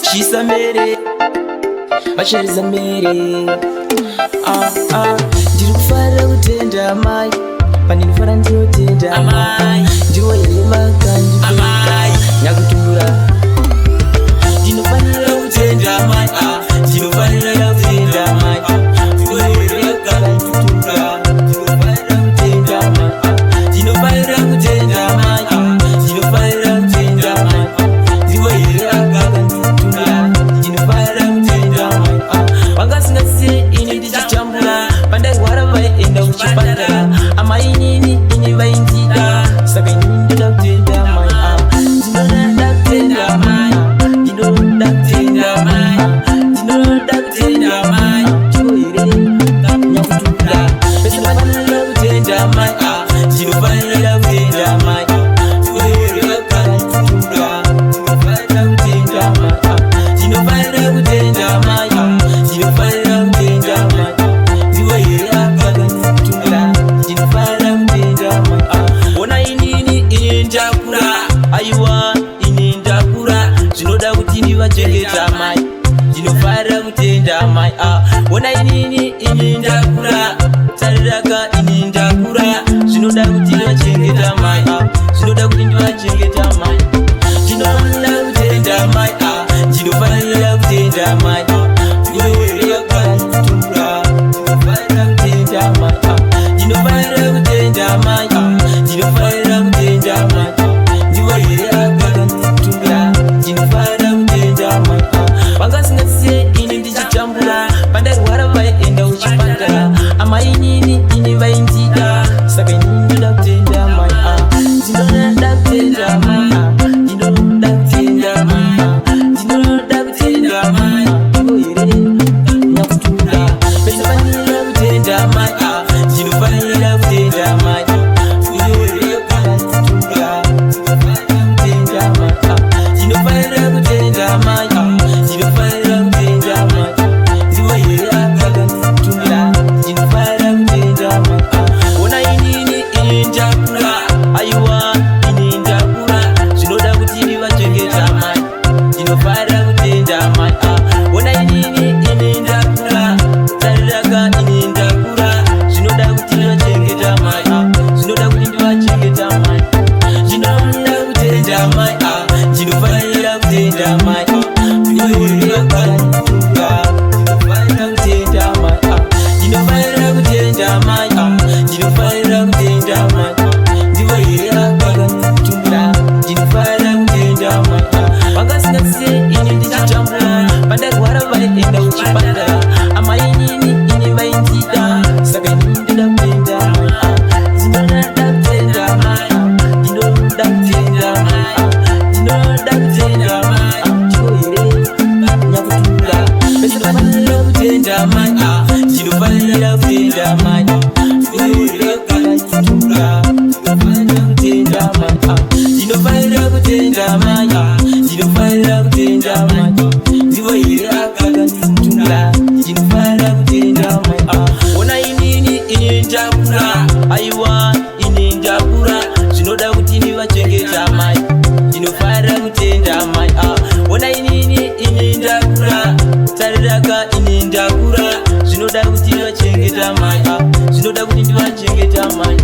Chisamere, Bacharizamere. Ndiri kufarira kutenda amai, pandinofara ndinotenda amai. Ndiwo here makandipeka nyakutura. Ndinofanira kutenda amai, ndinofanira kutenda amai. Ndiwo here makandipeka ndinofanira kutenda amai. Ndinofanira kutenda amai, ndinofanira kutenda amai. Ndiwo here makandipeka ndinofanira kutenda amai. Vangasingasiye ini ndichitambura, pandarwara vaienda kuchipatara. Amai inini ini vaindida, saka inini ndoda kutenda amai. Ndinoda kutenda amai, ndinoda kutenda amai, ndinoda kutenda amai. Ndiwo here nyakutura, pese paninoda kutenda amai, ndinofanira kutenda amai. Ndiwo here nyakutura, ndinofanira kutenda amai, ndinofanira kutenda amai, ndinofanira kutenda amai. Ndiwo here nyakutura, ndinofanira kutenda amai. Ona inini ini ndakura, aiwa ini ndakura, zvinoda kuti ndivachengeta amai. Ndinofarira kutenda amai. Ona inini ini ndakura, tariraka ini ndakura, zvinoda kuti ndivachengeta amai. Zvinoda kuti ndivachengeta amai. Ndinofanira kutenda amai, ndinofanira kutenda amai. Ndiwo here nyakutura, ndinofanira kutenda amai. Ndinofanira kutenda amai, ndinofanira kutenda amai. Ndiwo here nyakutura, ndinofanira kutenda amai. Vangasingasiye ini ndichitambura, pandarwara vaienda kuchipatara. Amai inini ini vaindida, saka inini ndoda kutenda amai. Ndinoda kutenda amai, ndinoda kutenda amai, ndinoda kutenda amai. Ndiwo here nyakutura, pese paninoda kutenda amai, ndinofanira kutenda amai. Ndiwo here nyakutura, ndinofanira kutenda amai. Ndinofanira kutenda amai, ndinofanira kutenda amai. Ndiwo here nyakutura, ndinofanira kutenda amai. Ona inini ini ndakura, aiwa ini ndakura, zvinoda kuti ndivachengeta amai. Ndinofarira kutenda amai. Ona inini ini ndakura, tariraka ini ndakura, zvinoda kuti ndivachengeta amai. Zvinoda kuti ndivachengeta amai. Ndinoda kutenda amai, ndinofanira kutenda amai. Ndiwo here nyakutura, ndinofanira kutenda amai. Ndinofanira kutenda amai, ndinofanira kutenda amai. Ndiwo here nyakutura, ndinofanira kutenda amai. Vangasingasiye ini ndichitambura, pandarwara vaienda kuchipatara. Amai inini ini vaindida, saka inini ndoda kutenda amai. Ndinoda kutenda amai, ndinoda kutenda amai, ndinoda kutenda amai. Ndiwo here nyakutura, pese paninoda kutenda amai, ndinofanira kutenda amai. Ndiwo here nyakutura, ndinofanira kutenda amai. Ndinofanira kutenda amai, ndinofanira kutenda amai. Ndiwo here nyakutura, ndinofanira kutenda amai. Ona inini ini ndakura, aiwa ini ndakura, zvinoda kuti ndivachengeta amai. Ndinofarira kutenda amai. Ona inini ini ndakura, tariraka ini ndakura, zvinoda kuti ndivachengeta amai. Zvinoda kuti ndivachengeta amai.